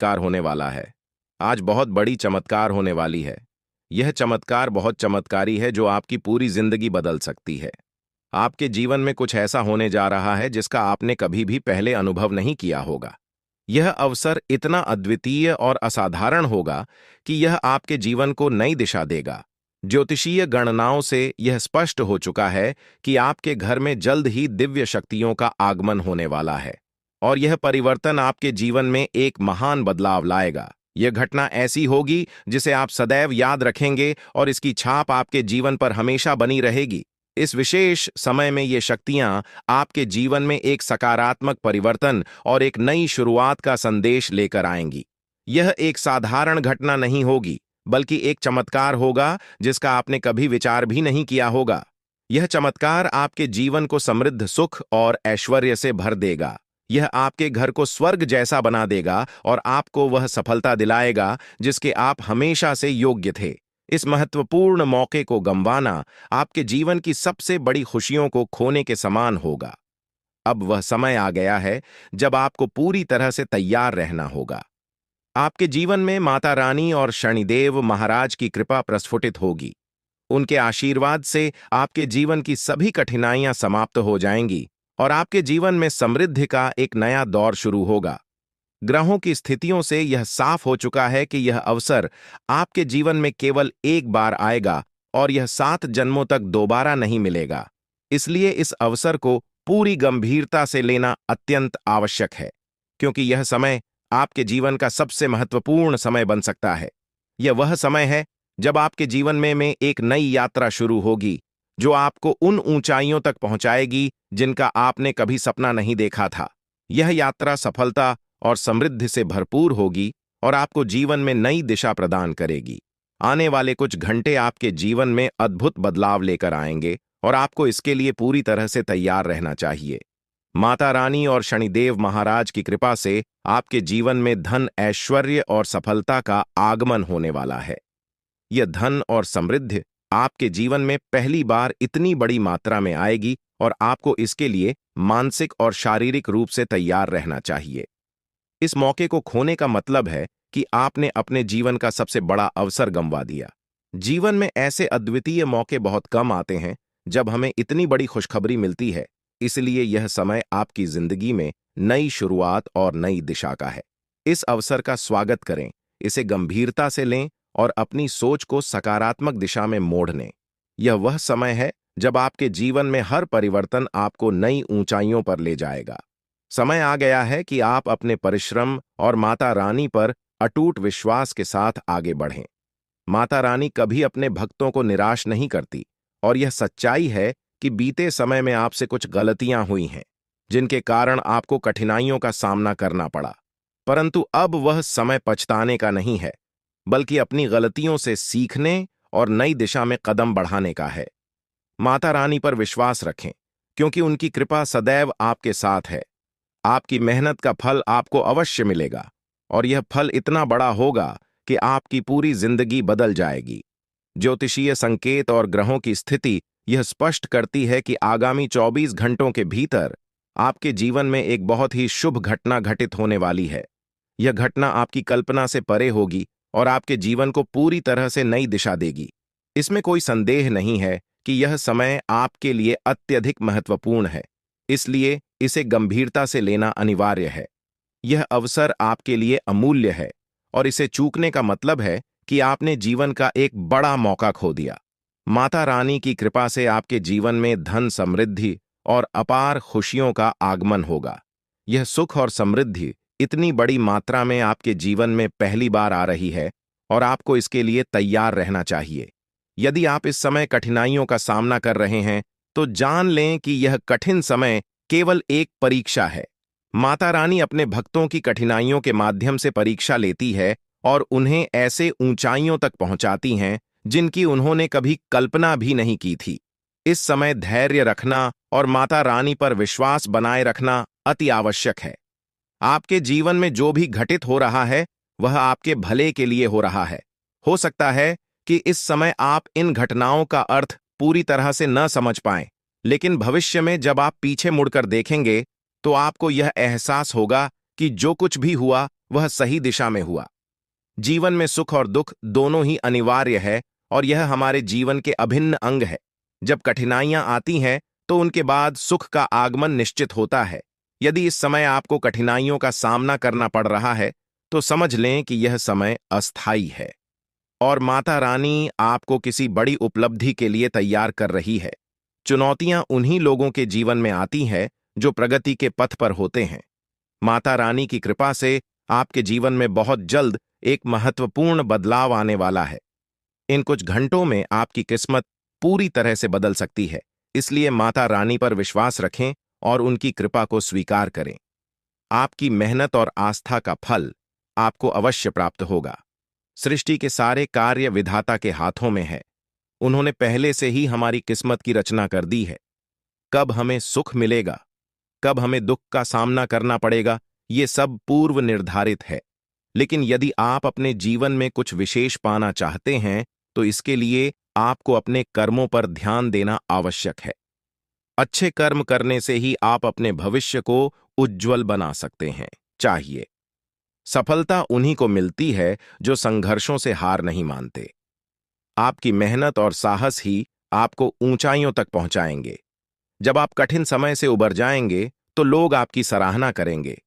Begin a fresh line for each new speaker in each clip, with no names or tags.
चमत्कार होने वाला है। आज बहुत बड़ी चमत्कार होने वाली है। यह चमत्कार बहुत चमत्कारी है जो आपकी पूरी जिंदगी बदल सकती है। आपके जीवन में कुछ ऐसा होने जा रहा है जिसका आपने कभी भी पहले अनुभव नहीं किया होगा। यह अवसर इतना अद्वितीय और असाधारण होगा कि यह आपके जीवन को नई दिशा देगा। ज्योतिषीय गणनाओं से यह स्पष्ट हो चुका है कि आपके घर में जल्द ही दिव्य शक्तियों का आगमन होने वाला है और यह परिवर्तन आपके जीवन में एक महान बदलाव लाएगा। यह घटना ऐसी होगी जिसे आप सदैव याद रखेंगे और इसकी छाप आपके जीवन पर हमेशा बनी रहेगी। इस विशेष समय में ये शक्तियां आपके जीवन में एक सकारात्मक परिवर्तन और एक नई शुरुआत का संदेश लेकर आएंगी। यह एक साधारण घटना नहीं होगी, बल्कि एक चमत्कार होगा जिसका आपने कभी विचार भी नहीं किया होगा। यह चमत्कार आपके जीवन को समृद्ध सुख और ऐश्वर्य से भर देगा। यह आपके घर को स्वर्ग जैसा बना देगा और आपको वह सफलता दिलाएगा जिसके आप हमेशा से योग्य थे। इस महत्वपूर्ण मौके को गंवाना आपके जीवन की सबसे बड़ी खुशियों को खोने के समान होगा। अब वह समय आ गया है जब आपको पूरी तरह से तैयार रहना होगा। आपके जीवन में माता रानी और शनिदेव महाराज की कृपा प्रस्फुटित होगी। उनके आशीर्वाद से आपके जीवन की सभी कठिनाइयां समाप्त हो जाएंगी और आपके जीवन में समृद्धि का एक नया दौर शुरू होगा। ग्रहों की स्थितियों से यह साफ हो चुका है कि यह अवसर आपके जीवन में केवल एक बार आएगा और यह 7 जन्मों तक दोबारा नहीं मिलेगा। इसलिए इस अवसर को पूरी गंभीरता से लेना अत्यंत आवश्यक है, क्योंकि यह समय आपके जीवन का सबसे महत्वपूर्ण समय बन सकता है। यह वह समय है जब आपके जीवन में एक नई यात्रा शुरू होगी, जो आपको उन ऊंचाइयों तक पहुंचाएगी जिनका आपने कभी सपना नहीं देखा था। यह यात्रा सफलता और समृद्धि से भरपूर होगी और आपको जीवन में नई दिशा प्रदान करेगी। आने वाले कुछ घंटे आपके जीवन में अद्भुत बदलाव लेकर आएंगे और आपको इसके लिए पूरी तरह से तैयार रहना चाहिए। माता रानी और शनिदेव महाराज की कृपा से आपके जीवन में धन, ऐश्वर्य और सफलता का आगमन होने वाला है। यह धन और समृद्धि आपके जीवन में पहली बार इतनी बड़ी मात्रा में आएगी और आपको इसके लिए मानसिक और शारीरिक रूप से तैयार रहना चाहिए। इस मौके को खोने का मतलब है कि आपने अपने जीवन का सबसे बड़ा अवसर गंवा दिया। जीवन में ऐसे अद्वितीय मौके बहुत कम आते हैं जब हमें इतनी बड़ी खुशखबरी मिलती है। इसलिए यह समय आपकी जिंदगी में नई शुरुआत और नई दिशा का है। इस अवसर का स्वागत करें, इसे गंभीरता से लें और अपनी सोच को सकारात्मक दिशा में मोड़ लें। यह वह समय है जब आपके जीवन में हर परिवर्तन आपको नई ऊंचाइयों पर ले जाएगा। समय आ गया है कि आप अपने परिश्रम और माता रानी पर अटूट विश्वास के साथ आगे बढ़ें। माता रानी कभी अपने भक्तों को निराश नहीं करती और यह सच्चाई है कि बीते समय में आपसे कुछ गलतियां हुई हैं, जिनके कारण आपको कठिनाइयों का सामना करना पड़ा। परंतु अब वह समय पछताने का नहीं है, बल्कि अपनी गलतियों से सीखने और नई दिशा में कदम बढ़ाने का है। माता रानी पर विश्वास रखें, क्योंकि उनकी कृपा सदैव आपके साथ है। आपकी मेहनत का फल आपको अवश्य मिलेगा और यह फल इतना बड़ा होगा कि आपकी पूरी जिंदगी बदल जाएगी। ज्योतिषीय संकेत और ग्रहों की स्थिति यह स्पष्ट करती है कि आगामी 24 घंटों के भीतर आपके जीवन में एक बहुत ही शुभ घटना घटित होने वाली है। यह घटना आपकी कल्पना से परे होगी और आपके जीवन को पूरी तरह से नई दिशा देगी। इसमें कोई संदेह नहीं है कि यह समय आपके लिए अत्यधिक महत्वपूर्ण है, इसलिए इसे गंभीरता से लेना अनिवार्य है। यह अवसर आपके लिए अमूल्य है और इसे चूकने का मतलब है कि आपने जीवन का एक बड़ा मौका खो दिया। माता रानी की कृपा से आपके जीवन में धन, समृद्धि और अपार खुशियों का आगमन होगा। यह सुख और समृद्धि इतनी बड़ी मात्रा में आपके जीवन में पहली बार आ रही है और आपको इसके लिए तैयार रहना चाहिए। यदि आप इस समय कठिनाइयों का सामना कर रहे हैं, तो जान लें कि यह कठिन समय केवल एक परीक्षा है। माता रानी अपने भक्तों की कठिनाइयों के माध्यम से परीक्षा लेती है और उन्हें ऐसे ऊंचाइयों तक पहुंचाती हैं जिनकी उन्होंने कभी कल्पना भी नहीं की थी। इस समय धैर्य रखना और माता रानी पर विश्वास बनाए रखना अति आवश्यक है। आपके जीवन में जो भी घटित हो रहा है, वह आपके भले के लिए हो रहा है। हो सकता है कि इस समय आप इन घटनाओं का अर्थ पूरी तरह से न समझ पाएं, लेकिन भविष्य में जब आप पीछे मुड़कर देखेंगे, तो आपको यह एहसास होगा कि जो कुछ भी हुआ वह सही दिशा में हुआ। जीवन में सुख और दुख दोनों ही अनिवार्य है और यह हमारे जीवन के अभिन्न अंग है। जब कठिनाइयां आती हैं तो उनके बाद सुख का आगमन निश्चित होता है। यदि इस समय आपको कठिनाइयों का सामना करना पड़ रहा है तो समझ लें कि यह समय अस्थायी है और माता रानी आपको किसी बड़ी उपलब्धि के लिए तैयार कर रही है। चुनौतियां उन्हीं लोगों के जीवन में आती हैं जो प्रगति के पथ पर होते हैं। माता रानी की कृपा से आपके जीवन में बहुत जल्द एक महत्वपूर्ण बदलाव आने वाला है। इन कुछ घंटों में आपकी किस्मत पूरी तरह से बदल सकती है, इसलिए माता रानी पर विश्वास रखें और उनकी कृपा को स्वीकार करें। आपकी मेहनत और आस्था का फल आपको अवश्य प्राप्त होगा। सृष्टि के सारे कार्य विधाता के हाथों में है। उन्होंने पहले से ही हमारी किस्मत की रचना कर दी है। कब हमें सुख मिलेगा, कब हमें दुख का सामना करना पड़ेगा, ये सब पूर्व निर्धारित है। लेकिन यदि आप अपने जीवन में कुछ विशेष पाना चाहते हैं तो इसके लिए आपको अपने कर्मों पर ध्यान देना आवश्यक है। अच्छे कर्म करने से ही आप अपने भविष्य को उज्ज्वल बना सकते हैं। चाहिए सफलता उन्हीं को मिलती है जो संघर्षों से हार नहीं मानते। आपकी मेहनत और साहस ही आपको ऊंचाइयों तक पहुंचाएंगे। जब आप कठिन समय से उबर जाएंगे तो लोग आपकी सराहना करेंगे।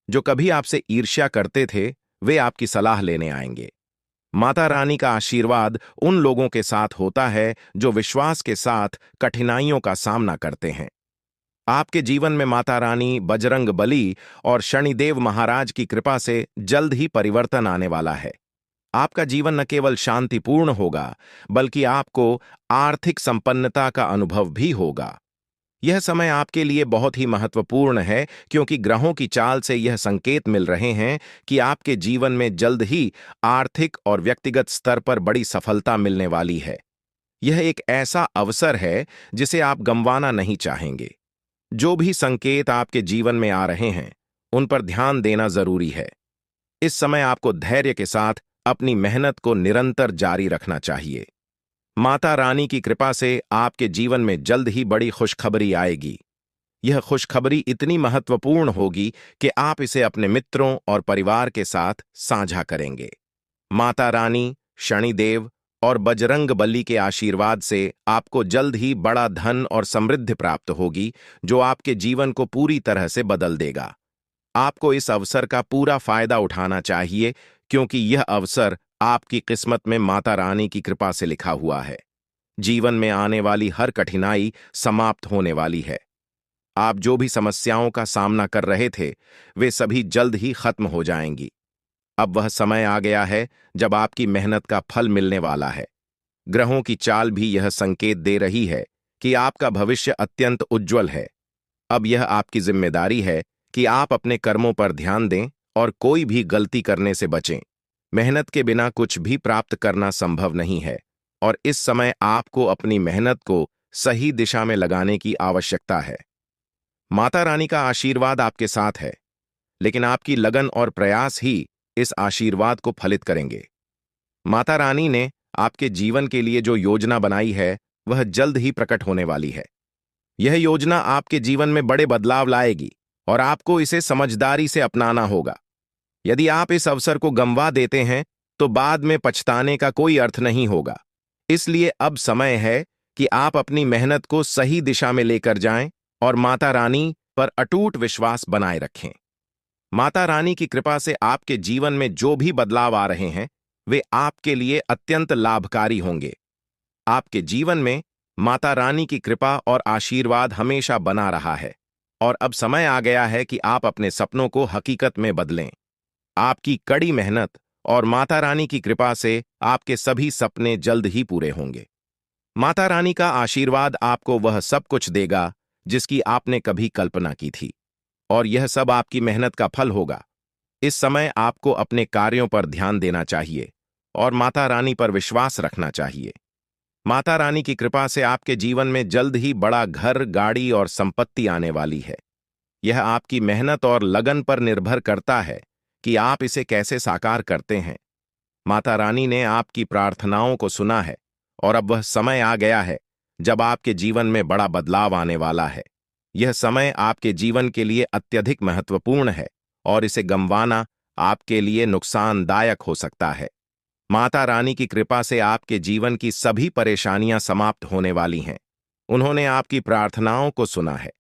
जो कभी आपसे ईर्ष्या करते थे वे आपकी सलाह लेने आएंगे। माता रानी का आशीर्वाद उन लोगों के साथ होता है जो विश्वास के साथ कठिनाइयों का सामना करते हैं। आपके जीवन में माता रानी, बजरंग बली और शनिदेव महाराज की कृपा से जल्द ही परिवर्तन आने वाला है। आपका जीवन न केवल शांतिपूर्ण होगा बल्कि आपको आर्थिक संपन्नता का अनुभव भी होगा। यह समय आपके लिए बहुत ही महत्वपूर्ण है क्योंकि ग्रहों की चाल से यह संकेत मिल रहे हैं कि आपके जीवन में जल्द ही आर्थिक और व्यक्तिगत स्तर पर बड़ी सफलता मिलने वाली है। यह एक ऐसा अवसर है जिसे आप गंवाना नहीं चाहेंगे। जो भी संकेत आपके जीवन में आ रहे हैं उन पर ध्यान देना जरूरी है। इस समय आपको धैर्य के साथ अपनी मेहनत को निरंतर जारी रखना चाहिए। माता रानी की कृपा से आपके जीवन में जल्द ही बड़ी खुशखबरी आएगी। यह खुशखबरी इतनी महत्वपूर्ण होगी कि आप इसे अपने मित्रों और परिवार के साथ साझा करेंगे। माता रानी, शनिदेव और बजरंग बली के आशीर्वाद से आपको जल्द ही बड़ा धन और समृद्धि प्राप्त होगी जो आपके जीवन को पूरी तरह से बदल देगा। आपको इस अवसर का पूरा फायदा उठाना चाहिए क्योंकि यह अवसर आपकी किस्मत में माता रानी की कृपा से लिखा हुआ है। जीवन में आने वाली हर कठिनाई समाप्त होने वाली है। आप जो भी समस्याओं का सामना कर रहे थे वे सभी जल्द ही खत्म हो जाएंगी। अब वह समय आ गया है जब आपकी मेहनत का फल मिलने वाला है। ग्रहों की चाल भी यह संकेत दे रही है कि आपका भविष्य अत्यंत उज्ज्वल है। अब यह आपकी जिम्मेदारी है कि आप अपने कर्मों पर ध्यान दें और कोई भी गलती करने से बचें। मेहनत के बिना कुछ भी प्राप्त करना संभव नहीं है और इस समय आपको अपनी मेहनत को सही दिशा में लगाने की आवश्यकता है। माता रानी का आशीर्वाद आपके साथ है, लेकिन आपकी लगन और प्रयास ही इस आशीर्वाद को फलित करेंगे। माता रानी ने आपके जीवन के लिए जो योजना बनाई है वह जल्द ही प्रकट होने वाली है। यह योजना आपके जीवन में बड़े बदलाव लाएगी और आपको इसे समझदारी से अपनाना होगा। यदि आप इस अवसर को गंवा देते हैं तो बाद में पछताने का कोई अर्थ नहीं होगा। इसलिए अब समय है कि आप अपनी मेहनत को सही दिशा में लेकर जाएं और माता रानी पर अटूट विश्वास बनाए रखें। माता रानी की कृपा से आपके जीवन में जो भी बदलाव आ रहे हैं वे आपके लिए अत्यंत लाभकारी होंगे। आपके जीवन में माता रानी की कृपा और आशीर्वाद हमेशा बना रहा है और अब समय आ गया है कि आप अपने सपनों को हकीकत में बदलें। आपकी कड़ी मेहनत और माता रानी की कृपा से आपके सभी सपने जल्द ही पूरे होंगे। माता रानी का आशीर्वाद आपको वह सब कुछ देगा जिसकी आपने कभी कल्पना की थी और यह सब आपकी मेहनत का फल होगा। इस समय आपको अपने कार्यों पर ध्यान देना चाहिए और माता रानी पर विश्वास रखना चाहिए। माता रानी की कृपा से आपके जीवन में जल्द ही बड़ा घर, गाड़ी और संपत्ति आने वाली है। यह आपकी मेहनत और लगन पर निर्भर करता है कि आप इसे कैसे साकार करते हैं। माता रानी ने आपकी प्रार्थनाओं को सुना है और अब वह समय आ गया है जब आपके जीवन में बड़ा बदलाव आने वाला है। यह समय आपके जीवन के लिए अत्यधिक महत्वपूर्ण है और इसे गंवाना आपके लिए नुकसानदायक हो सकता है। माता रानी की कृपा से आपके जीवन की सभी परेशानियां समाप्त होने वाली हैं। उन्होंने आपकी प्रार्थनाओं को सुना है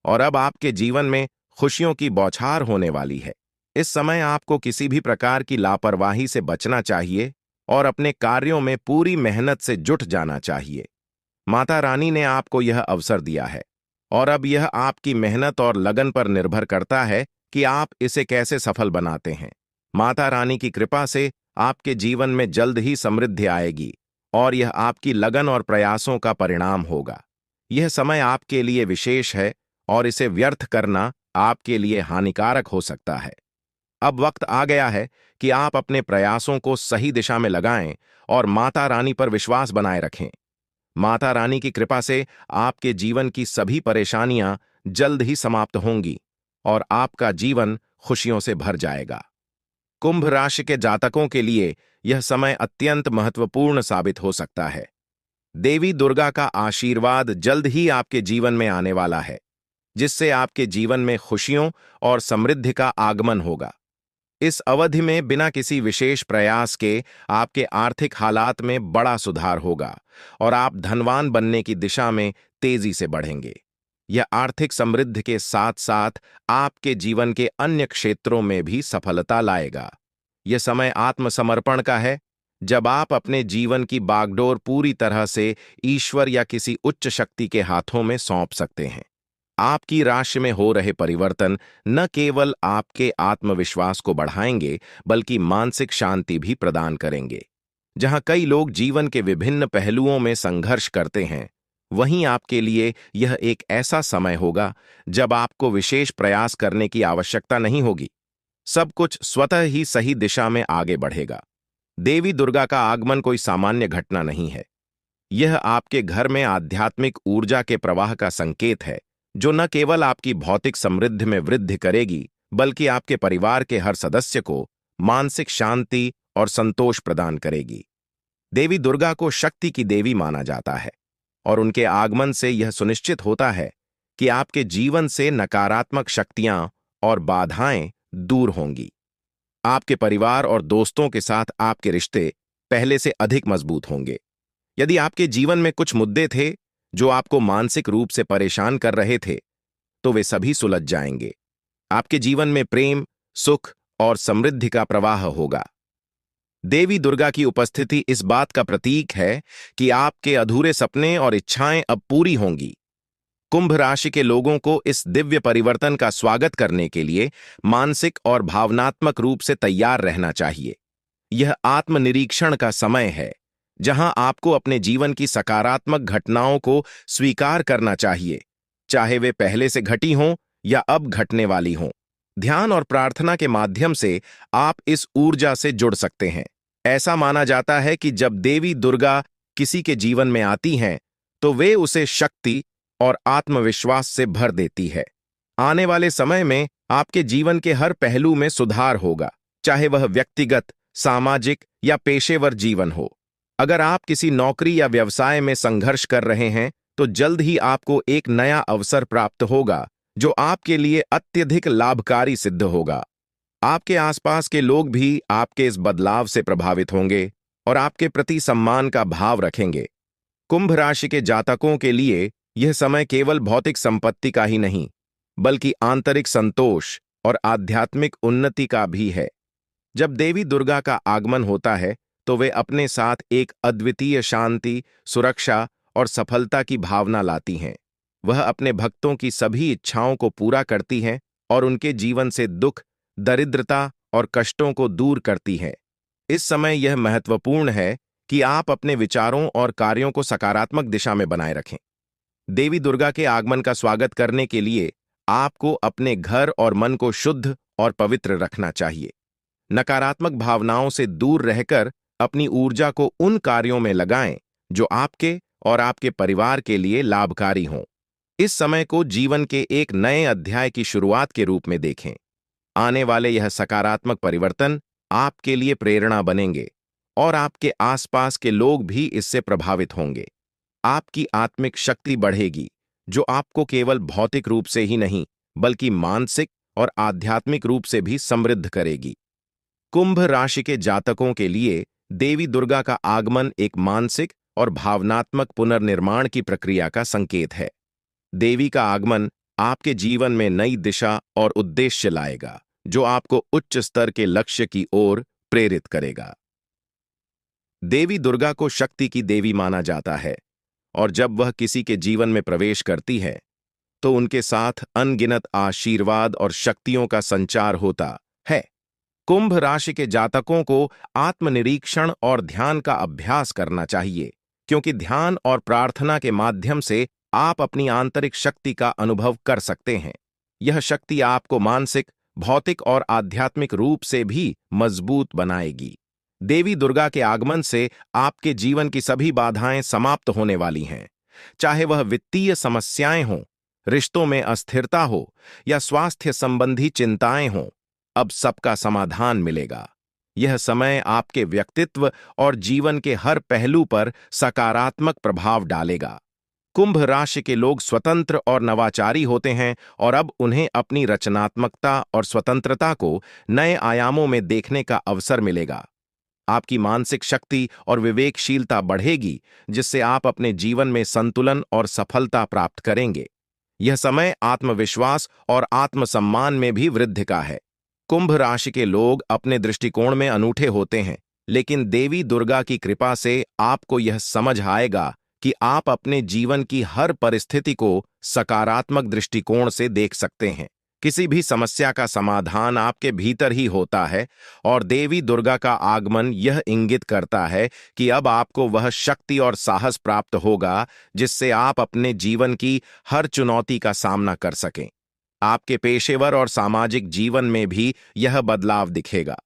और अब आपके जीवन में खुशियों की बौछार होने वाली है। इस समय आपको किसी भी प्रकार की लापरवाही से बचना चाहिए और अपने कार्यों में पूरी मेहनत से जुट जाना चाहिए। माता रानी ने आपको यह अवसर दिया है और अब यह आपकी मेहनत और लगन पर निर्भर करता है कि आप इसे कैसे सफल बनाते हैं। माता रानी की कृपा से आपके जीवन में जल्द ही समृद्धि आएगी और यह आपकी लगन और प्रयासों का परिणाम होगा। यह समय आपके लिए विशेष है और इसे व्यर्थ करना आपके लिए हानिकारक हो सकता है। अब वक्त आ गया है कि आप अपने प्रयासों को सही दिशा में लगाएं और माता रानी पर विश्वास बनाए रखें। माता रानी की कृपा से आपके जीवन की सभी परेशानियां जल्द ही समाप्त होंगी और आपका जीवन खुशियों से भर जाएगा। कुंभ राशि के जातकों के लिए यह समय अत्यंत महत्वपूर्ण साबित हो सकता है। देवी दुर्गा का आशीर्वाद जल्द ही आपके जीवन में आने वाला है, जिससे आपके जीवन में खुशियों और समृद्धि का आगमन होगा। इस अवधि में बिना किसी विशेष प्रयास के आपके आर्थिक हालात में बड़ा सुधार होगा और आप धनवान बनने की दिशा में तेजी से बढ़ेंगे। यह आर्थिक समृद्धि के साथ साथ आपके जीवन के अन्य क्षेत्रों में भी सफलता लाएगा। यह समय आत्मसमर्पण का है, जब आप अपने जीवन की बागडोर पूरी तरह से ईश्वर या किसी उच्च शक्ति के हाथों में सौंप सकते हैं। आपकी राशि में हो रहे परिवर्तन न केवल आपके आत्मविश्वास को बढ़ाएंगे, बल्कि मानसिक शांति भी प्रदान करेंगे। जहां कई लोग जीवन के विभिन्न पहलुओं में संघर्ष करते हैं, वहीं आपके लिए यह एक ऐसा समय होगा जब आपको विशेष प्रयास करने की आवश्यकता नहीं होगी। सब कुछ स्वतः ही सही दिशा में आगे बढ़ेगा। देवी दुर्गा का आगमन कोई सामान्य घटना नहीं है। यह आपके घर में आध्यात्मिक ऊर्जा के प्रवाह का संकेत है, जो न केवल आपकी भौतिक समृद्धि में वृद्धि करेगी, बल्कि आपके परिवार के हर सदस्य को मानसिक शांति और संतोष प्रदान करेगी। देवी दुर्गा को शक्ति की देवी माना जाता है और उनके आगमन से यह सुनिश्चित होता है कि आपके जीवन से नकारात्मक शक्तियां और बाधाएं दूर होंगी। आपके परिवार और दोस्तों के साथ आपके रिश्ते पहले से अधिक मजबूत होंगे। यदि आपके जीवन में कुछ मुद्दे थे जो आपको मानसिक रूप से परेशान कर रहे थे, तो वे सभी सुलझ जाएंगे। आपके जीवन में प्रेम, सुख और समृद्धि का प्रवाह होगा। देवी दुर्गा की उपस्थिति इस बात का प्रतीक है कि आपके अधूरे सपने और इच्छाएं अब पूरी होंगी। कुंभ राशि के लोगों को इस दिव्य परिवर्तन का स्वागत करने के लिए मानसिक और भावनात्मक रूप से तैयार रहना चाहिए। यह आत्मनिरीक्षण का समय है, जहां आपको अपने जीवन की सकारात्मक घटनाओं को स्वीकार करना चाहिए, चाहे वे पहले से घटी हों या अब घटने वाली हों। ध्यान और प्रार्थना के माध्यम से आप इस ऊर्जा से जुड़ सकते हैं। ऐसा माना जाता है कि जब देवी दुर्गा किसी के जीवन में आती हैं, तो वे उसे शक्ति और आत्मविश्वास से भर देती है। आने वाले समय में आपके जीवन के हर पहलू में सुधार होगा, चाहे वह व्यक्तिगत, सामाजिक या पेशेवर जीवन हो। अगर आप किसी नौकरी या व्यवसाय में संघर्ष कर रहे हैं, तो जल्द ही आपको एक नया अवसर प्राप्त होगा, जो आपके लिए अत्यधिक लाभकारी सिद्ध होगा। आपके आसपास के लोग भी आपके इस बदलाव से प्रभावित होंगे और आपके प्रति सम्मान का भाव रखेंगे। कुंभ राशि के जातकों के लिए यह समय केवल भौतिक संपत्ति का ही नहीं, बल्कि आंतरिक संतोष और आध्यात्मिक उन्नति का भी है। जब देवी दुर्गा का आगमन होता है, तो वे अपने साथ एक अद्वितीय शांति, सुरक्षा और सफलता की भावना लाती हैं। वह अपने भक्तों की सभी इच्छाओं को पूरा करती हैं और उनके जीवन से दुख, दरिद्रता और कष्टों को दूर करती हैं। इस समय यह महत्वपूर्ण है कि आप अपने विचारों और कार्यों को सकारात्मक दिशा में बनाए रखें। देवी दुर्गा के आगमन का स्वागत करने के लिए आपको अपने घर और मन को शुद्ध और पवित्र रखना चाहिए। नकारात्मक भावनाओं से दूर रहकर अपनी ऊर्जा को उन कार्यों में लगाएं जो आपके और आपके परिवार के लिए लाभकारी हों। इस समय को जीवन के एक नए अध्याय की शुरुआत के रूप में देखें। आने वाले यह सकारात्मक परिवर्तन आपके लिए प्रेरणा बनेंगे और आपके आसपास के लोग भी इससे प्रभावित होंगे। आपकी आत्मिक शक्ति बढ़ेगी, जो आपको केवल भौतिक रूप से ही नहीं, बल्कि मानसिक और आध्यात्मिक रूप से भी समृद्ध करेगी। कुंभ राशि के जातकों के लिए देवी दुर्गा का आगमन एक मानसिक और भावनात्मक पुनर्निर्माण की प्रक्रिया का संकेत है। देवी का आगमन आपके जीवन में नई दिशा और उद्देश्य लाएगा, जो आपको उच्च स्तर के लक्ष्य की ओर प्रेरित करेगा। देवी दुर्गा को शक्ति की देवी माना जाता है, और जब वह किसी के जीवन में प्रवेश करती है तो उनके साथ अनगिनत आशीर्वाद और शक्तियों का संचार होता है। कुंभ राशि के जातकों को आत्मनिरीक्षण और ध्यान का अभ्यास करना चाहिए, क्योंकि ध्यान और प्रार्थना के माध्यम से आप अपनी आंतरिक शक्ति का अनुभव कर सकते हैं। यह शक्ति आपको मानसिक, भौतिक और आध्यात्मिक रूप से भी मजबूत बनाएगी। देवी दुर्गा के आगमन से आपके जीवन की सभी बाधाएं समाप्त होने वाली हैं, चाहे वह वित्तीय समस्याएं हों, रिश्तों में अस्थिरता हो या स्वास्थ्य संबंधी चिंताएं हों। अब सबका समाधान मिलेगा। यह समय आपके व्यक्तित्व और जीवन के हर पहलू पर सकारात्मक प्रभाव डालेगा। कुंभ राशि के लोग स्वतंत्र और नवाचारी होते हैं, और अब उन्हें अपनी रचनात्मकता और स्वतंत्रता को नए आयामों में देखने का अवसर मिलेगा। आपकी मानसिक शक्ति और विवेकशीलता बढ़ेगी, जिससे आप अपने जीवन में संतुलन और सफलता प्राप्त करेंगे। यह समय आत्मविश्वास और आत्मसम्मान में भी वृद्धि का है। कुंभ राशि के लोग अपने दृष्टिकोण में अनूठे होते हैं, लेकिन देवी दुर्गा की कृपा से आपको यह समझ आएगा कि आप अपने जीवन की हर परिस्थिति को सकारात्मक दृष्टिकोण से देख सकते हैं। किसी भी समस्या का समाधान आपके भीतर ही होता है, और देवी दुर्गा का आगमन यह इंगित करता है कि अब आपको वह शक्ति और साहस प्राप्त होगा जिससे आप अपने जीवन की हर चुनौती का सामना कर सकें। आपके पेशेवर और सामाजिक जीवन में भी यह बदलाव दिखेगा।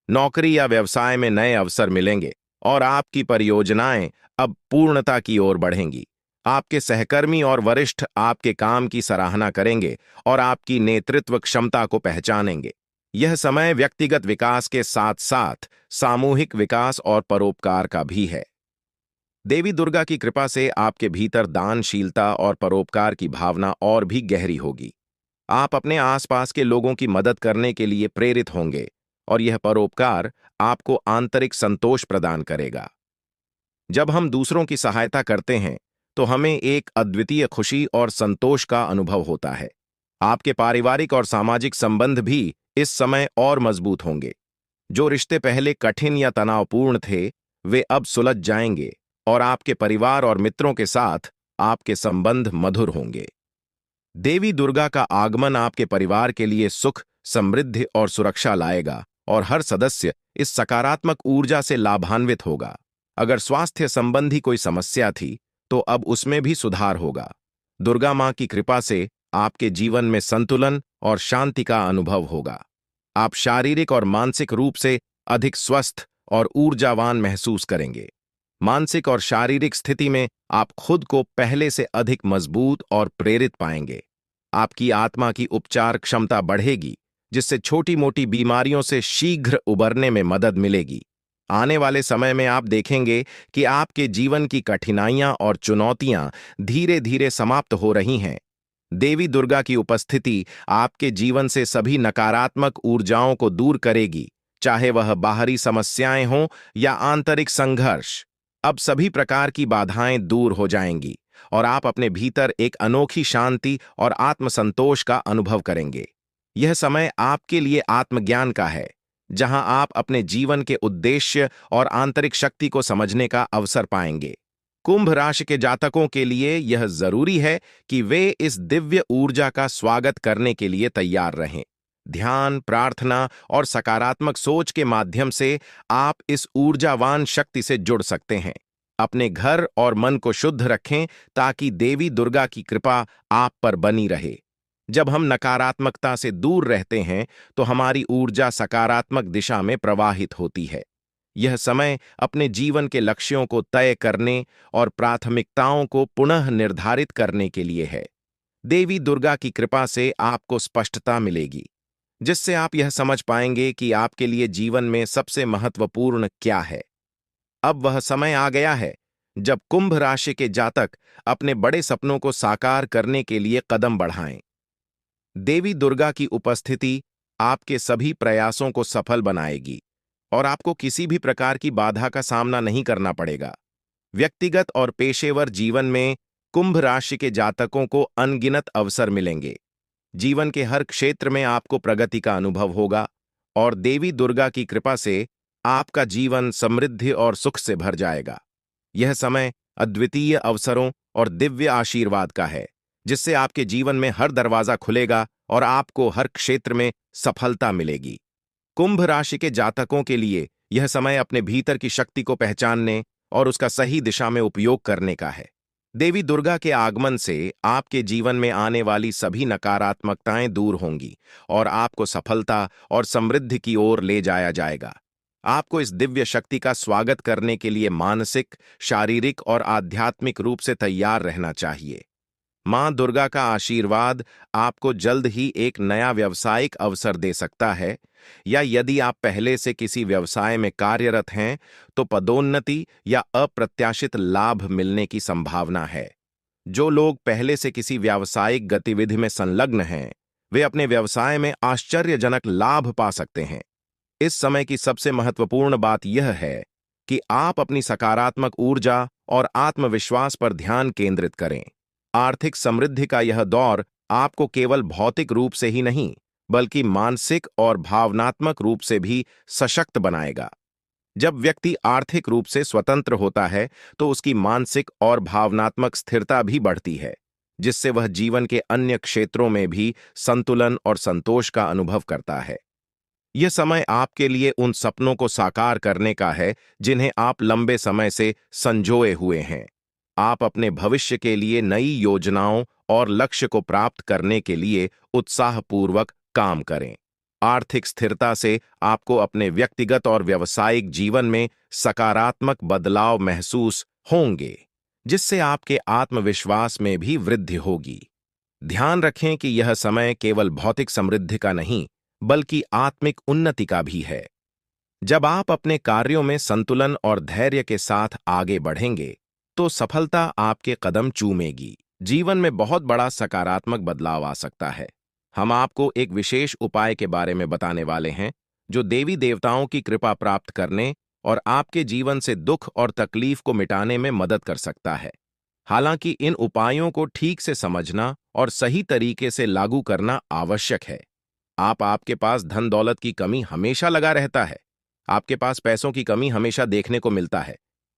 नौकरी या व्यवसाय में नए अवसर मिलेंगे, और आपकी परियोजनाएं अब पूर्णता की ओर बढ़ेंगी। आपके सहकर्मी और वरिष्ठ आपके काम की सराहना करेंगे और आपकी नेतृत्व क्षमता को पहचानेंगे। यह समय व्यक्तिगत विकास के साथ साथ सामूहिक विकास और परोपकार का भी है। देवी दुर्गा की कृपा से आपके भीतर दानशीलता और परोपकार की भावना और भी गहरी होगी। आप अपने आसपास के लोगों की मदद करने के लिए प्रेरित होंगे, और यह परोपकार आपको आंतरिक संतोष प्रदान करेगा। जब हम दूसरों की सहायता करते हैं तो हमें एक अद्वितीय खुशी और संतोष का अनुभव होता है। आपके पारिवारिक और सामाजिक संबंध भी इस समय और मजबूत होंगे। जो रिश्ते पहले कठिन या तनावपूर्ण थे, वे अब सुलझ जाएंगे, और आपके परिवार और मित्रों के साथ आपके संबंध मधुर होंगे। देवी दुर्गा का आगमन आपके परिवार के लिए सुख, समृद्धि और सुरक्षा लाएगा, और हर सदस्य इस सकारात्मक ऊर्जा से लाभान्वित होगा। अगर स्वास्थ्य संबंधी कोई समस्या थी, तो अब उसमें भी सुधार होगा। दुर्गा मां की कृपा से आपके जीवन में संतुलन और शांति का अनुभव होगा। आप शारीरिक और मानसिक रूप से अधिक स्वस्थ और ऊर्जावान महसूस करेंगे। मानसिक और शारीरिक स्थिति में आप खुद को पहले से अधिक मजबूत और प्रेरित पाएंगे। आपकी आत्मा की उपचार क्षमता बढ़ेगी, जिससे छोटी-मोटी बीमारियों से शीघ्र उबरने में मदद मिलेगी। आने वाले समय में आप देखेंगे कि आपके जीवन की कठिनाइयां और चुनौतियां धीरे-धीरे समाप्त हो रही हैं। देवी दुर्गा की उपस्थिति आपके जीवन से सभी नकारात्मक ऊर्जाओं को दूर करेगी, चाहे वह बाहरी समस्याएं हों या आंतरिक संघर्ष। अब सभी प्रकार की बाधाएं दूर हो जाएंगी, और आप अपने भीतर एक अनोखी शांति और आत्मसंतोष का अनुभव करेंगे। यह समय आपके लिए आत्मज्ञान का है, जहां आप अपने जीवन के उद्देश्य और आंतरिक शक्ति को समझने का अवसर पाएंगे। कुंभ राशि के जातकों के लिए यह जरूरी है कि वे इस दिव्य ऊर्जा का स्वागत करने के लिए तैयार रहें। ध्यान, प्रार्थना और सकारात्मक सोच के माध्यम से आप इस ऊर्जावान शक्ति से जुड़ सकते हैं। अपने घर और मन को शुद्ध रखें, ताकि देवी दुर्गा की कृपा आप पर बनी रहे। जब हम नकारात्मकता से दूर रहते हैं, तो हमारी ऊर्जा सकारात्मक दिशा में प्रवाहित होती है। यह समय अपने जीवन के लक्ष्यों को तय करने और प्राथमिकताओं को पुनः निर्धारित करने के लिए है। देवी दुर्गा की कृपा से आपको स्पष्टता मिलेगी, जिससे आप यह समझ पाएंगे कि आपके लिए जीवन में सबसे महत्वपूर्ण क्या है। अब वह समय आ गया है जब कुंभ राशि के जातक अपने बड़े सपनों को साकार करने के लिए कदम बढ़ाएं। देवी दुर्गा की उपस्थिति आपके सभी प्रयासों को सफल बनाएगी, और आपको किसी भी प्रकार की बाधा का सामना नहीं करना पड़ेगा। व्यक्तिगत और पेशेवर जीवन में कुंभ राशि के जातकों को अनगिनत अवसर मिलेंगे। जीवन के हर क्षेत्र में आपको प्रगति का अनुभव होगा और देवी दुर्गा की कृपा से आपका जीवन समृद्धि और सुख से भर जाएगा। यह समय अद्वितीय अवसरों और दिव्य आशीर्वाद का है, जिससे आपके जीवन में हर दरवाजा खुलेगा और आपको हर क्षेत्र में सफलता मिलेगी। कुंभ राशि के जातकों के लिए यह समय अपने भीतर की शक्ति को पहचानने और उसका सही दिशा में उपयोग करने का है। देवी दुर्गा के आगमन से आपके जीवन में आने वाली सभी नकारात्मकताएं दूर होंगी और आपको सफलता और समृद्धि की ओर ले जाया जाएगा। आपको इस दिव्य शक्ति का स्वागत करने के लिए मानसिक, शारीरिक और आध्यात्मिक रूप से तैयार रहना चाहिए। मां दुर्गा का आशीर्वाद आपको जल्द ही एक नया व्यावसायिक अवसर दे सकता है, या यदि आप पहले से किसी व्यवसाय में कार्यरत हैं तो पदोन्नति या अप्रत्याशित लाभ मिलने की संभावना है। जो लोग पहले से किसी व्यावसायिक गतिविधि में संलग्न हैं, वे अपने व्यवसाय में आश्चर्यजनक लाभ पा सकते हैं। इस समय की सबसे महत्वपूर्ण बात यह है कि आप अपनी सकारात्मक ऊर्जा और आत्मविश्वास पर ध्यान केंद्रित करें। आर्थिक समृद्धि का यह दौर आपको केवल भौतिक रूप से ही नहीं, बल्कि मानसिक और भावनात्मक रूप से भी सशक्त बनाएगा। जब व्यक्ति आर्थिक रूप से स्वतंत्र होता है तो उसकी मानसिक और भावनात्मक स्थिरता भी बढ़ती है, जिससे वह जीवन के अन्य क्षेत्रों में भी संतुलन और संतोष का अनुभव करता है। यह समय आपके लिए उन सपनों को साकार करने का है जिन्हें आप लंबे समय से संजोए हुए हैं। आप अपने भविष्य के लिए नई योजनाओं और लक्ष्य को प्राप्त करने के लिए उत्साहपूर्वक काम करें। आर्थिक स्थिरता से आपको अपने व्यक्तिगत और व्यावसायिक जीवन में सकारात्मक बदलाव महसूस होंगे, जिससे आपके आत्मविश्वास में भी वृद्धि होगी। ध्यान रखें कि यह समय केवल भौतिक समृद्धि का नहीं, बल्कि आत्मिक उन्नति का भी है। जब आप अपने कार्यों में संतुलन और धैर्य के साथ आगे बढ़ेंगे तो सफलता आपके कदम चूमेगी। जीवन में बहुत बड़ा सकारात्मक बदलाव आ सकता है। हम आपको एक विशेष उपाय के बारे में बताने वाले हैं जो देवी देवताओं की कृपा प्राप्त करने और आपके जीवन से दुख और तकलीफ को मिटाने में मदद कर सकता है। हालांकि इन उपायों को ठीक से समझना और सही तरीके से लागू करना आवश्यक है। आपके पास धन दौलत की कमी हमेशा लगा रहता है। आपके पास पैसों की कमी हमेशा देखने को मिलता है।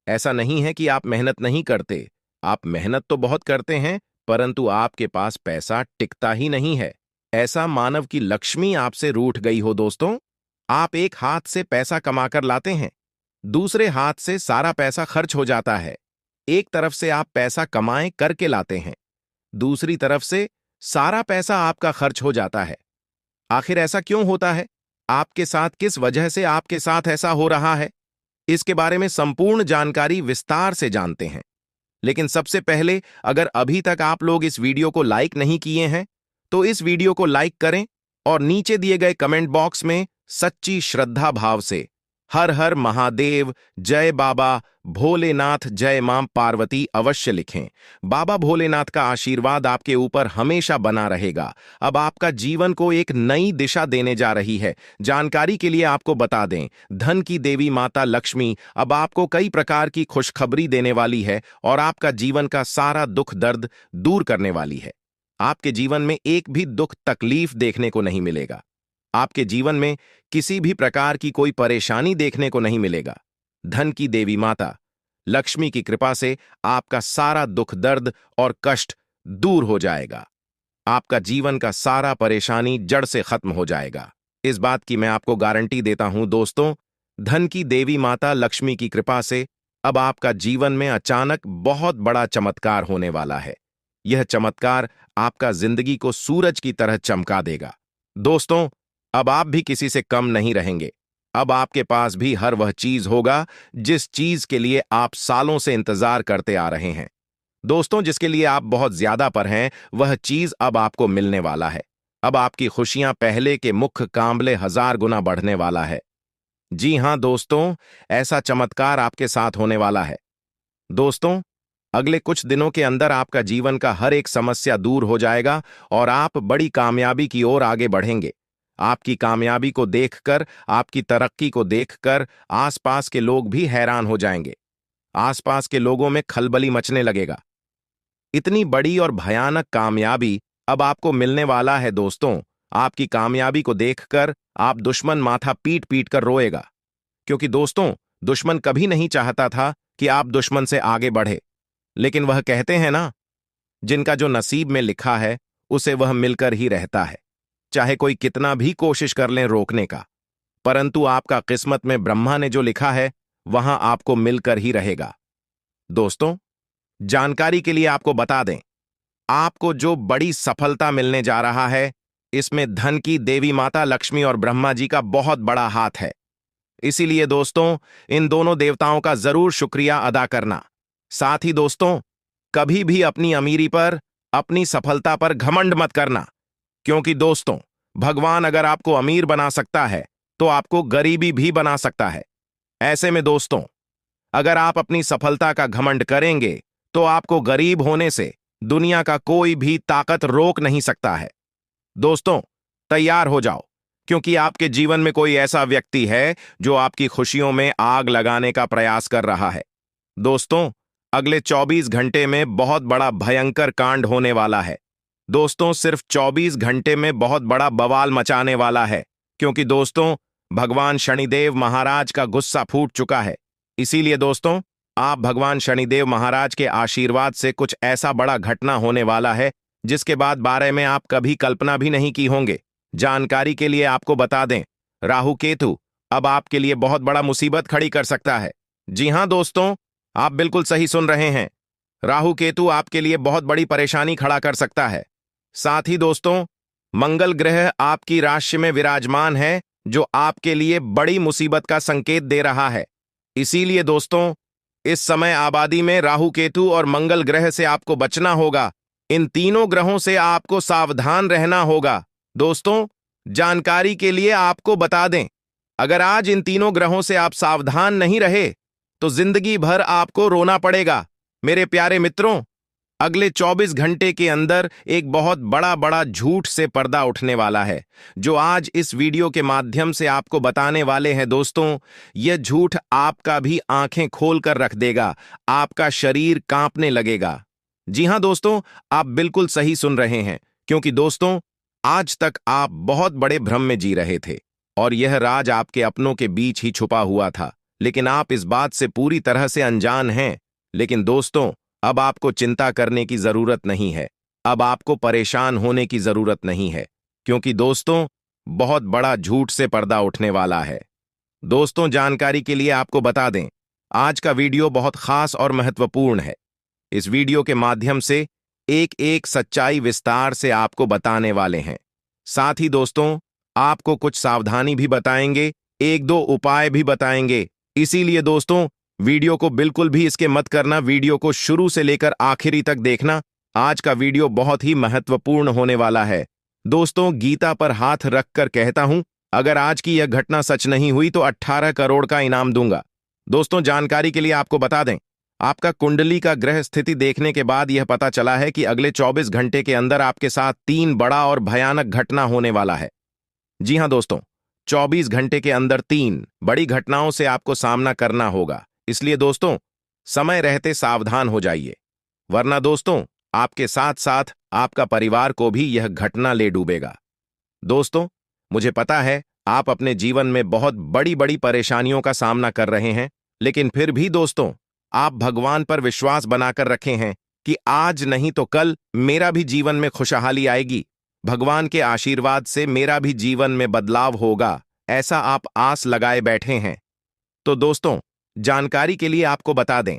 ऐसा नहीं है कि आप मेहनत नहीं करते, आप मेहनत तो बहुत करते हैं, परंतु आपके पास पैसा टिकता ही नहीं है। ऐसा मानव की लक्ष्मी आपसे रूठ गई हो दोस्तों। आप एक हाथ से पैसा कमाकर लाते हैं, दूसरे हाथ से सारा पैसा खर्च हो जाता है। एक तरफ से आप पैसा कमाए करके लाते हैं, दूसरी तरफ से सारा पैसा आपका खर्च हो जाता है। आखिर ऐसा क्यों होता है? आपके साथ किस वजह से आपके साथ ऐसा हो रहा है? इसके बारे में संपूर्ण जानकारी विस्तार से जानते हैं। लेकिन सबसे पहले, अगर अभी तक आप लोग इस वीडियो को लाइक नहीं किए हैं, तो इस वीडियो को लाइक करें और नीचे दिए गए कमेंट बॉक्स में सच्ची श्रद्धा भाव से हर हर महादेव, जय बाबा भोलेनाथ, जय मां पार्वती अवश्य लिखें। बाबा भोलेनाथ का आशीर्वाद आपके ऊपर हमेशा बना रहेगा। अब आपका जीवन को एक नई दिशा देने जा रही है। जानकारी के लिए आपको बता दें, धन की देवी माता लक्ष्मी अब आपको कई प्रकार की खुशखबरी देने वाली है और आपका जीवन का सारा दुख दर्द दूर करने वाली है। आपके जीवन में एक भी दुख तकलीफ देखने को नहीं मिलेगा। आपके जीवन में किसी भी प्रकार की कोई परेशानी देखने को नहीं मिलेगा। धन की देवी माता लक्ष्मी की कृपा से आपका सारा दुख दर्द और कष्ट दूर हो जाएगा। आपका जीवन का सारा परेशानी जड़ से खत्म हो जाएगा। इस बात की मैं आपको गारंटी देता हूं दोस्तों। धन की देवी माता लक्ष्मी की कृपा से अब आपका जीवन में अचानक बहुत बड़ा चमत्कार होने वाला है। यह चमत्कार आपका जिंदगी को सूरज की तरह चमका देगा। दोस्तों, अब आप भी किसी से कम नहीं रहेंगे। अब आपके पास भी हर वह चीज होगा जिस चीज के लिए आप सालों से इंतजार करते आ रहे हैं। दोस्तों, जिसके लिए आप बहुत ज्यादा पर हैं, वह चीज अब आपको मिलने वाला है। अब आपकी खुशियां पहले के मुख्य कामले 1000 गुना बढ़ने वाला है। जी हां दोस्तों, ऐसा चमत्कार आपके साथ होने वाला है। दोस्तों, अगले कुछ दिनों के अंदर आपका जीवन का हर एक समस्या दूर हो जाएगा और आप बड़ी कामयाबी की ओर आगे बढ़ेंगे। आपकी कामयाबी को देखकर, आपकी तरक्की को देखकर आसपास के लोग भी हैरान हो जाएंगे। आसपास के लोगों में खलबली मचने लगेगा। इतनी बड़ी और भयानक कामयाबी अब आपको मिलने वाला है दोस्तों। आपकी कामयाबी को देखकर आप दुश्मन माथा पीट पीट कर रोएगा, क्योंकि दोस्तों दुश्मन कभी नहीं चाहता था कि आप दुश्मन से आगे बढ़े। लेकिन वह कहते हैं ना, जिनका जो नसीब में लिखा है उसे वह मिलकर ही रहता है, चाहे कोई कितना भी कोशिश कर लें रोकने का, परंतु आपका किस्मत में ब्रह्मा ने जो लिखा है वहां आपको मिलकर ही रहेगा। दोस्तों, जानकारी के लिए आपको बता दें, आपको जो बड़ी सफलता मिलने जा रहा है, इसमें धन की देवी माता लक्ष्मी और ब्रह्मा जी का बहुत बड़ा हाथ है। इसीलिए दोस्तों, इन दोनों देवताओं का जरूर शुक्रिया अदा करना। साथ ही दोस्तों, कभी भी अपनी अमीरी पर, अपनी सफलता पर घमंड मत करना, क्योंकि दोस्तों भगवान अगर आपको अमीर बना सकता है तो आपको गरीबी भी बना सकता है। ऐसे में दोस्तों, अगर आप अपनी सफलता का घमंड करेंगे तो आपको गरीब होने से दुनिया का कोई भी ताकत रोक नहीं सकता है। दोस्तों, तैयार हो जाओ, क्योंकि आपके जीवन में कोई ऐसा व्यक्ति है जो आपकी खुशियों में आग लगाने का प्रयास कर रहा है। दोस्तों, अगले 24 घंटे में बहुत बड़ा भयंकर कांड होने वाला है। दोस्तों, सिर्फ 24 घंटे में बहुत बड़ा बवाल मचाने वाला है, क्योंकि दोस्तों भगवान शनिदेव महाराज का गुस्सा फूट चुका है। इसीलिए दोस्तों, आप भगवान शनिदेव महाराज के आशीर्वाद से कुछ ऐसा बड़ा घटना होने वाला है जिसके बाद बारे में आप कभी कल्पना भी नहीं की होंगे। जानकारी के लिए आपको बता दें, राहु केतु अब आपके लिए बहुत बड़ा मुसीबत खड़ी कर सकता है। जी हां दोस्तों, आप बिल्कुल सही सुन रहे हैं। राहु केतु आपके लिए बहुत बड़ी परेशानी खड़ा कर सकता है। साथ ही दोस्तों, मंगल ग्रह आपकी राशि में विराजमान है, जो आपके लिए बड़ी मुसीबत का संकेत दे रहा है। इसीलिए दोस्तों, इस समय आबादी में राहु केतु और मंगल ग्रह से आपको बचना होगा। इन तीनों ग्रहों से आपको सावधान रहना होगा। दोस्तों, जानकारी के लिए आपको बता दें, अगर आज इन तीनों ग्रहों से आप सावधान नहीं रहे तो जिंदगी भर आपको रोना पड़ेगा। मेरे प्यारे मित्रों, अगले 24 घंटे के अंदर एक बहुत बड़ा झूठ से पर्दा उठने वाला है, जो आज इस वीडियो के माध्यम से आपको बताने वाले हैं। दोस्तों, यह झूठ आपका भी आंखें खोल कर रख देगा, आपका शरीर कांपने लगेगा। जी हां दोस्तों, आप बिल्कुल सही सुन रहे हैं, क्योंकि दोस्तों आज तक आप बहुत बड़े भ्रम में जी रहे थे और यह राज आपके अपनों के बीच ही छुपा हुआ था, लेकिन आप इस बात से पूरी तरह से अनजान हैं। लेकिन दोस्तों, अब आपको चिंता करने की जरूरत नहीं है, अब आपको परेशान होने की जरूरत नहीं है, क्योंकि दोस्तों बहुत बड़ा झूठ से पर्दा उठने वाला है। दोस्तों, जानकारी के लिए आपको बता दें, आज का वीडियो बहुत खास और महत्वपूर्ण है। इस वीडियो के माध्यम से एक एक सच्चाई विस्तार से आपको बताने वाले हैं। साथ ही दोस्तों, आपको कुछ सावधानी भी बताएंगे, एक दो उपाय भी बताएंगे। इसीलिए दोस्तों, वीडियो को बिल्कुल भी इसके मत करना, वीडियो को शुरू से लेकर आखिरी तक देखना। आज का वीडियो बहुत ही महत्वपूर्ण होने वाला है। दोस्तों, गीता पर हाथ रखकर कहता हूं, अगर आज की यह घटना सच नहीं हुई तो 18 करोड़ का इनाम दूंगा। दोस्तों, जानकारी के लिए आपको बता दें, आपका कुंडली का ग्रह स्थिति देखने के बाद यह पता चला है कि अगले 24 घंटे के अंदर आपके साथ 3 बड़ा और भयानक घटना होने वाला है। जी हां दोस्तों, 24 घंटे के अंदर 3 बड़ी घटनाओं से आपको सामना करना होगा। इसलिए दोस्तों, समय रहते सावधान हो जाइए, वरना दोस्तों आपके साथ साथ आपका परिवार को भी यह घटना ले डूबेगा। दोस्तों, मुझे पता है आप अपने जीवन में बहुत बड़ी बड़ी परेशानियों का सामना कर रहे हैं, लेकिन फिर भी दोस्तों आप भगवान पर विश्वास बनाकर रखे हैं कि आज नहीं तो कल मेरा भी जीवन में खुशहाली आएगी, भगवान के आशीर्वाद से मेरा भी जीवन में बदलाव होगा, ऐसा आप आस लगाए बैठे हैं। तो दोस्तों, जानकारी के लिए आपको बता दें,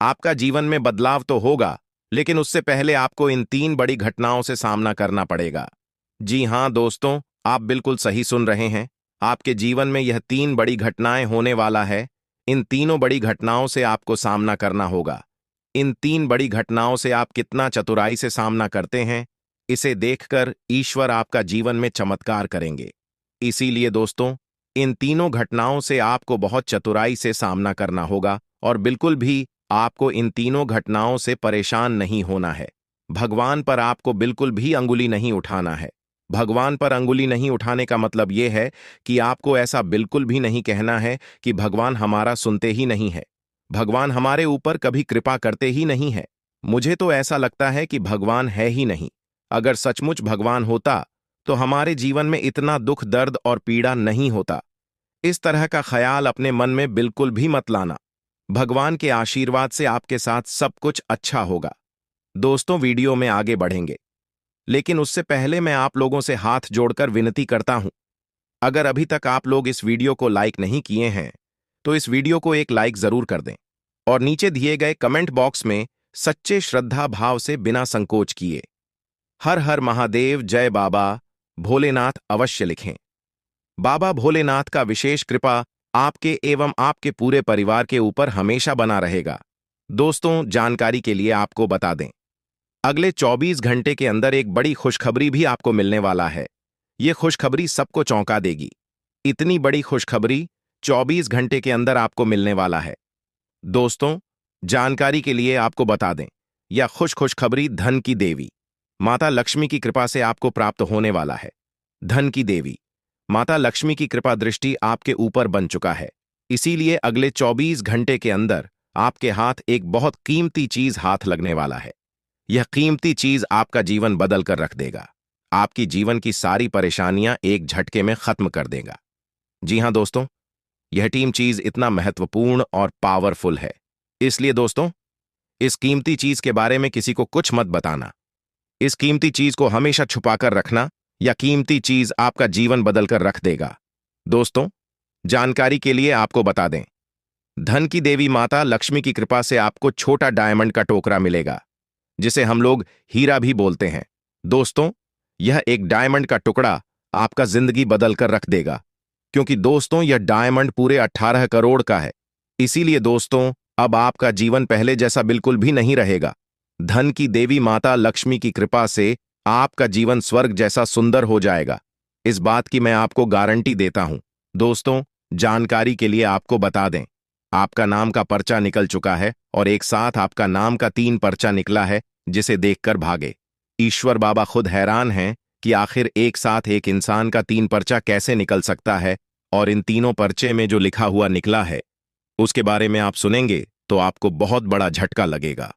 आपका जीवन में बदलाव तो होगा, लेकिन उससे पहले आपको इन 3 बड़ी घटनाओं से सामना करना पड़ेगा। जी हां दोस्तों, आप बिल्कुल सही सुन रहे हैं, आपके जीवन में यह 3 बड़ी घटनाएं होने वाला है। इन तीनों बड़ी घटनाओं से आपको सामना करना होगा। इन 3 बड़ी घटनाओं से आप कितना चतुराई से सामना करते हैं, इसे देखकर ईश्वर आपका जीवन में चमत्कार करेंगे। इसीलिए दोस्तों, इन तीनों घटनाओं से आपको बहुत चतुराई से सामना करना होगा और बिल्कुल भी आपको इन तीनों घटनाओं से परेशान नहीं होना है। भगवान पर आपको बिल्कुल भी अंगुली नहीं उठाना है। भगवान पर अंगुली नहीं उठाने का मतलब यह है कि आपको ऐसा बिल्कुल भी नहीं कहना है कि भगवान हमारा सुनते ही नहीं है, भगवान हमारे ऊपर कभी कृपा करते ही नहीं है। मुझे तो ऐसा लगता है कि भगवान है ही नहीं। अगर सचमुच भगवान होता तो हमारे जीवन में इतना दुख, दर्द और पीड़ा नहीं होता। इस तरह का ख्याल अपने मन में बिल्कुल भी मत लाना। भगवान के आशीर्वाद से आपके साथ सब कुछ अच्छा होगा। दोस्तों, वीडियो में आगे बढ़ेंगे, लेकिन उससे पहले मैं आप लोगों से हाथ जोड़कर विनती करता हूं, अगर अभी तक आप लोग इस वीडियो को लाइक नहीं किए हैं तो इस वीडियो को एक लाइक जरूर कर दें और नीचे दिए गए कमेंट बॉक्स में सच्चे श्रद्धा भाव से बिना संकोच किए हर हर महादेव, जय बाबा भोलेनाथ अवश्य लिखें। बाबा भोलेनाथ का विशेष कृपा आपके एवं आपके पूरे परिवार के ऊपर हमेशा बना रहेगा। दोस्तों, जानकारी के लिए आपको बता दें, अगले 24 घंटे के अंदर एक बड़ी खुशखबरी भी आपको मिलने वाला है। ये खुशखबरी सबको चौंका देगी। इतनी बड़ी खुशखबरी 24 घंटे के अंदर आपको मिलने वाला है। दोस्तों, जानकारी के लिए आपको बता दें, यह खुशखबरी धन की देवी माता लक्ष्मी की कृपा से आपको प्राप्त होने वाला है। धन की देवी माता लक्ष्मी की कृपा दृष्टि आपके ऊपर बन चुका है, इसीलिए अगले 24 घंटे के अंदर आपके हाथ एक बहुत कीमती चीज हाथ लगने वाला है। यह कीमती चीज आपका जीवन बदल कर रख देगा। आपकी जीवन की सारी परेशानियां एक झटके में खत्म कर देगा। जी हां दोस्तों, यह टीम चीज इतना महत्वपूर्ण और पावरफुल है, इसलिए दोस्तों, इस कीमती चीज के बारे में किसी को कुछ मत बताना। इस कीमती चीज को हमेशा छुपाकर रखना, या कीमती चीज आपका जीवन बदलकर रख देगा। दोस्तों, जानकारी के लिए आपको बता दें, धन की देवी माता लक्ष्मी की कृपा से आपको छोटा डायमंड का टोकरा मिलेगा, जिसे हम लोग हीरा भी बोलते हैं। दोस्तों, यह एक डायमंड का टुकड़ा आपका जिंदगी बदल कर रख देगा, क्योंकि दोस्तों यह डायमंड पूरे 18 करोड़ का है। इसीलिए दोस्तों, अब आपका जीवन पहले जैसा बिल्कुल भी नहीं रहेगा। धन की देवी माता लक्ष्मी की कृपा से आपका जीवन स्वर्ग जैसा सुंदर हो जाएगा। इस बात की मैं आपको गारंटी देता हूं। दोस्तों, जानकारी के लिए आपको बता दें, आपका नाम का पर्चा निकल चुका है और एक साथ आपका नाम का 3 पर्चा निकला है, जिसे देखकर भागे। ईश्वर बाबा खुद हैरान हैं कि आखिर एक साथ एक इंसान का 3 पर्चा कैसे निकल सकता है, और इन तीनों पर्चे में जो लिखा हुआ निकला है उसके बारे में आप सुनेंगे तो आपको बहुत बड़ा झटका लगेगा।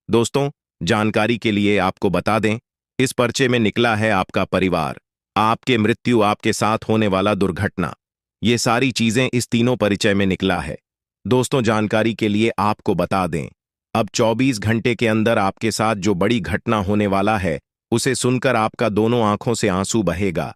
दोस्तों, जानकारी के लिए आपको बता दें, इस पर्चे में निकला है आपका परिवार, आपके मृत्यु, आपके साथ होने वाला दुर्घटना, ये सारी चीजें इस तीनों परिचय में निकला है। दोस्तों, जानकारी के लिए आपको बता दें, अब 24 घंटे के अंदर आपके साथ जो बड़ी घटना होने वाला है उसे सुनकर आपका दोनों आंखों से आंसू बहेगा।